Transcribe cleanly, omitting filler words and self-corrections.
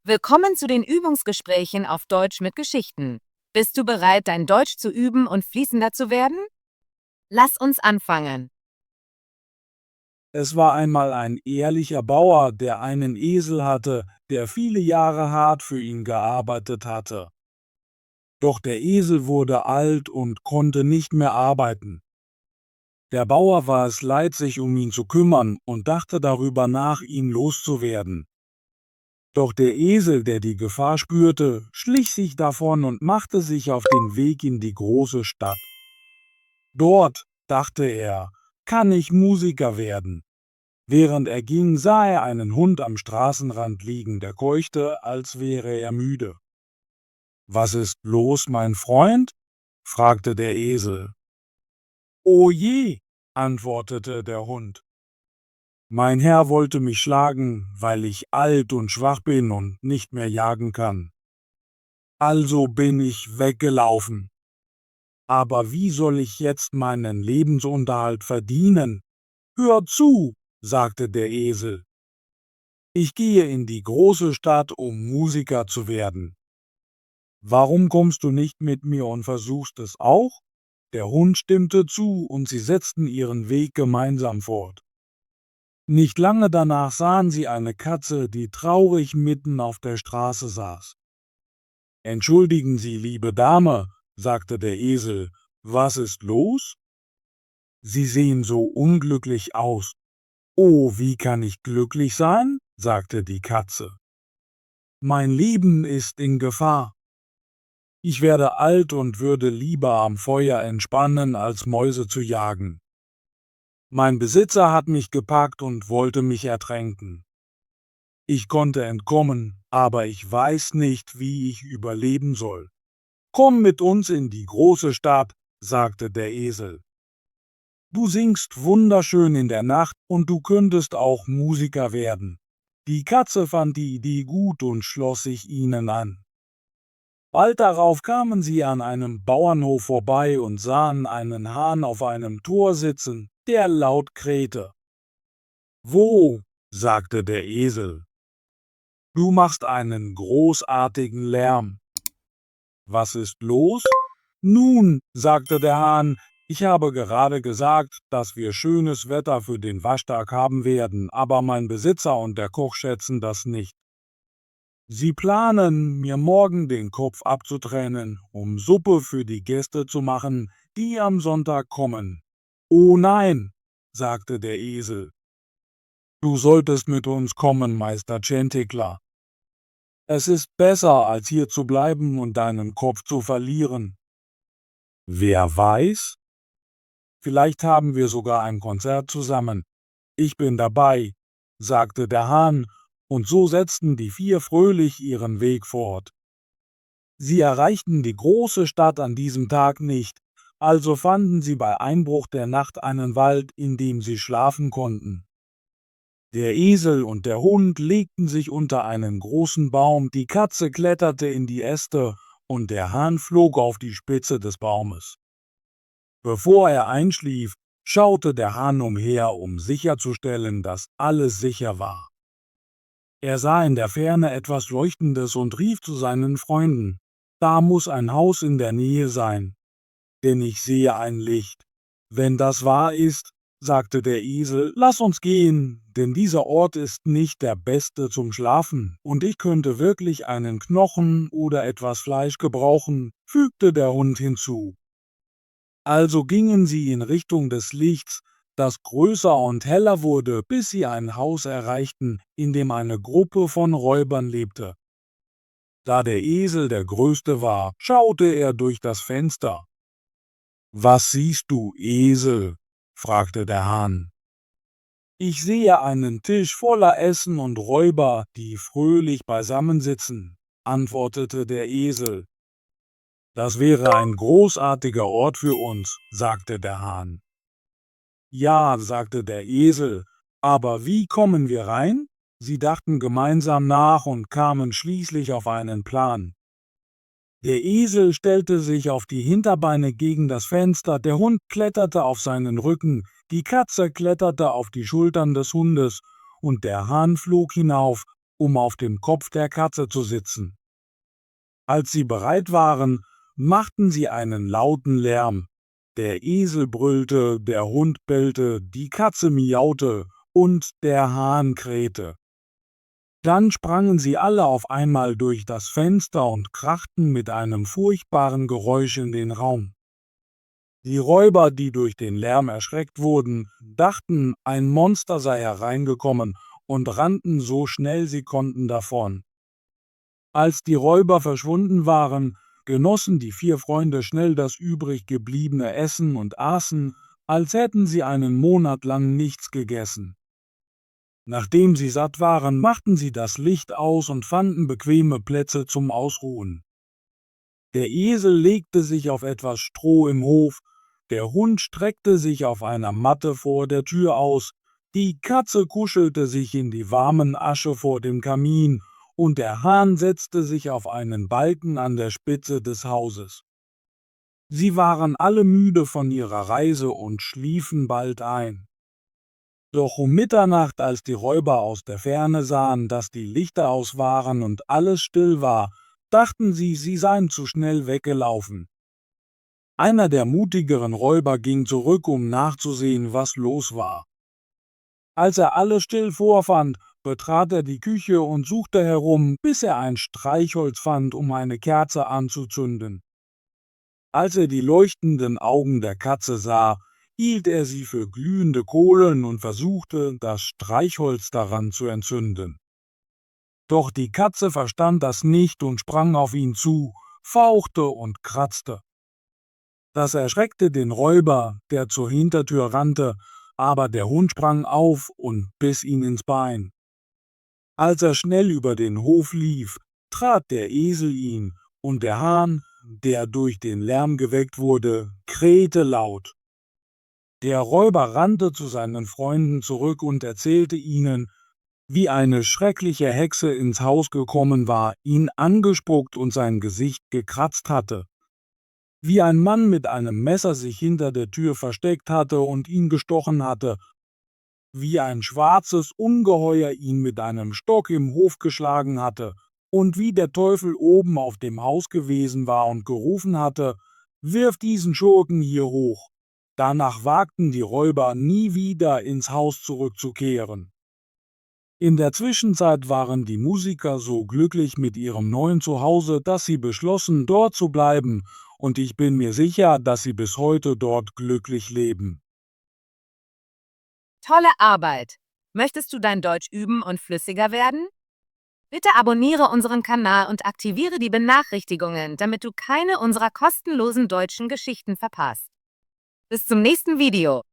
Willkommen zu den Übungsgesprächen auf Deutsch mit Geschichten. Bist du bereit, dein Deutsch zu üben und fließender zu werden? Lass uns anfangen. Es war einmal ein ehrlicher Bauer, der einen Esel hatte, der viele Jahre hart für ihn gearbeitet hatte. Doch der Esel wurde alt und konnte nicht mehr arbeiten. Der Bauer war es leid, sich um ihn zu kümmern und dachte darüber nach, ihn loszuwerden. Doch der Esel, der die Gefahr spürte, schlich sich davon und machte sich auf den Weg in die große Stadt. Dort, dachte er, kann ich Musiker werden. Während er ging, sah er einen Hund am Straßenrand liegen, der keuchte, als wäre er müde. »Was ist los, mein Freund?« fragte der Esel. »O je«, antwortete der Hund. »Mein Herr wollte mich schlagen, weil ich alt und schwach bin und nicht mehr jagen kann. Also bin ich weggelaufen. Aber wie soll ich jetzt meinen Lebensunterhalt verdienen? Hör zu«, sagte der Esel. »Ich gehe in die große Stadt, um Musiker zu werden. Warum kommst du nicht mit mir und versuchst es auch?« Der Hund stimmte zu, und sie setzten ihren Weg gemeinsam fort. Nicht lange danach sahen sie eine Katze, die traurig mitten auf der Straße saß. »Entschuldigen Sie, liebe Dame«, sagte der Esel, »was ist los? Sie sehen so unglücklich aus.« »Oh, wie kann ich glücklich sein?«, sagte die Katze. »Mein Leben ist in Gefahr. Ich werde alt und würde lieber am Feuer entspannen, als Mäuse zu jagen. Mein Besitzer hat mich gepackt und wollte mich ertränken. Ich konnte entkommen, aber ich weiß nicht, wie ich überleben soll. Komm mit uns in die große Stadt«, sagte der Esel. »Du singst wunderschön in der Nacht und du könntest auch Musiker werden.« Die Katze fand die Idee gut und schloss sich ihnen an. Bald darauf kamen sie an einem Bauernhof vorbei und sahen einen Hahn auf einem Tor sitzen, der laut krähte. »Wo«, sagte der Esel, »du machst einen großartigen Lärm. Was ist los?« »Nun«, sagte der Hahn, »ich habe gerade gesagt, dass wir schönes Wetter für den Waschtag haben werden, aber mein Besitzer und der Koch schätzen das nicht. Sie planen, mir morgen den Kopf abzutrennen, um Suppe für die Gäste zu machen, die am Sonntag kommen.« »Oh nein«, sagte der Esel, »du solltest mit uns kommen, Meister Chanticleer. Es ist besser, als hier zu bleiben und deinen Kopf zu verlieren. Wer weiß? Vielleicht haben wir sogar ein Konzert zusammen. Ich bin dabei«, sagte der Hahn, und so setzten die vier fröhlich ihren Weg fort. Sie erreichten die große Stadt an diesem Tag nicht, also fanden sie bei Einbruch der Nacht einen Wald, in dem sie schlafen konnten. Der Esel und der Hund legten sich unter einen großen Baum, die Katze kletterte in die Äste und der Hahn flog auf die Spitze des Baumes. Bevor er einschlief, schaute der Hahn umher, um sicherzustellen, dass alles sicher war. Er sah in der Ferne etwas Leuchtendes und rief zu seinen Freunden: »Da muss ein Haus in der Nähe sein, denn ich sehe ein Licht.« »Wenn das wahr ist«, sagte der Esel, »lass uns gehen, denn dieser Ort ist nicht der beste zum Schlafen, und ich könnte wirklich einen Knochen oder etwas Fleisch gebrauchen«, fügte der Hund hinzu. Also gingen sie in Richtung des Lichts, das größer und heller wurde, bis sie ein Haus erreichten, in dem eine Gruppe von Räubern lebte. Da der Esel der Größte war, schaute er durch das Fenster. »Was siehst du, Esel?«, fragte der Hahn. »Ich sehe einen Tisch voller Essen und Räuber, die fröhlich beisammensitzen«, antwortete der Esel. »Das wäre ein großartiger Ort für uns«, sagte der Hahn. »Ja«, sagte der Esel, »aber wie kommen wir rein?« Sie dachten gemeinsam nach und kamen schließlich auf einen Plan. Der Esel stellte sich auf die Hinterbeine gegen das Fenster, der Hund kletterte auf seinen Rücken, die Katze kletterte auf die Schultern des Hundes, und der Hahn flog hinauf, um auf dem Kopf der Katze zu sitzen. Als sie bereit waren, machten sie einen lauten Lärm. Der Esel brüllte, der Hund bellte, die Katze miaute und der Hahn krähte. Dann sprangen sie alle auf einmal durch das Fenster und krachten mit einem furchtbaren Geräusch in den Raum. Die Räuber, die durch den Lärm erschreckt wurden, dachten, ein Monster sei hereingekommen und rannten so schnell sie konnten davon. Als die Räuber verschwunden waren, genossen die 4 Freunde schnell das übrig gebliebene Essen und aßen, als hätten sie einen Monat lang nichts gegessen. Nachdem sie satt waren, machten sie das Licht aus und fanden bequeme Plätze zum Ausruhen. Der Esel legte sich auf etwas Stroh im Hof, der Hund streckte sich auf einer Matte vor der Tür aus, die Katze kuschelte sich in die warmen Asche vor dem Kamin und der Hahn setzte sich auf einen Balken an der Spitze des Hauses. Sie waren alle müde von ihrer Reise und schliefen bald ein. Doch um Mitternacht, als die Räuber aus der Ferne sahen, dass die Lichter aus waren und alles still war, dachten sie, sie seien zu schnell weggelaufen. Einer der mutigeren Räuber ging zurück, um nachzusehen, was los war. Als er alles still vorfand, betrat er die Küche und suchte herum, bis er ein Streichholz fand, um eine Kerze anzuzünden. Als er die leuchtenden Augen der Katze sah, hielt er sie für glühende Kohlen und versuchte, das Streichholz daran zu entzünden. Doch die Katze verstand das nicht und sprang auf ihn zu, fauchte und kratzte. Das erschreckte den Räuber, der zur Hintertür rannte, aber der Hund sprang auf und biss ihn ins Bein. Als er schnell über den Hof lief, trat der Esel ihn, und der Hahn, der durch den Lärm geweckt wurde, krähte laut. Der Räuber rannte zu seinen Freunden zurück und erzählte ihnen, wie eine schreckliche Hexe ins Haus gekommen war, ihn angespuckt und sein Gesicht gekratzt hatte. Wie ein Mann mit einem Messer sich hinter der Tür versteckt hatte und ihn gestochen hatte, wie ein schwarzes Ungeheuer ihn mit einem Stock im Hof geschlagen hatte, und wie der Teufel oben auf dem Haus gewesen war und gerufen hatte, »Wirf diesen Schurken hier hoch!« Danach wagten die Räuber nie wieder ins Haus zurückzukehren. In der Zwischenzeit waren die Musiker so glücklich mit ihrem neuen Zuhause, dass sie beschlossen, dort zu bleiben, und ich bin mir sicher, dass sie bis heute dort glücklich leben. Tolle Arbeit! Möchtest du dein Deutsch üben und flüssiger werden? Bitte abonniere unseren Kanal und aktiviere die Benachrichtigungen, damit du keine unserer kostenlosen deutschen Geschichten verpasst. Bis zum nächsten Video!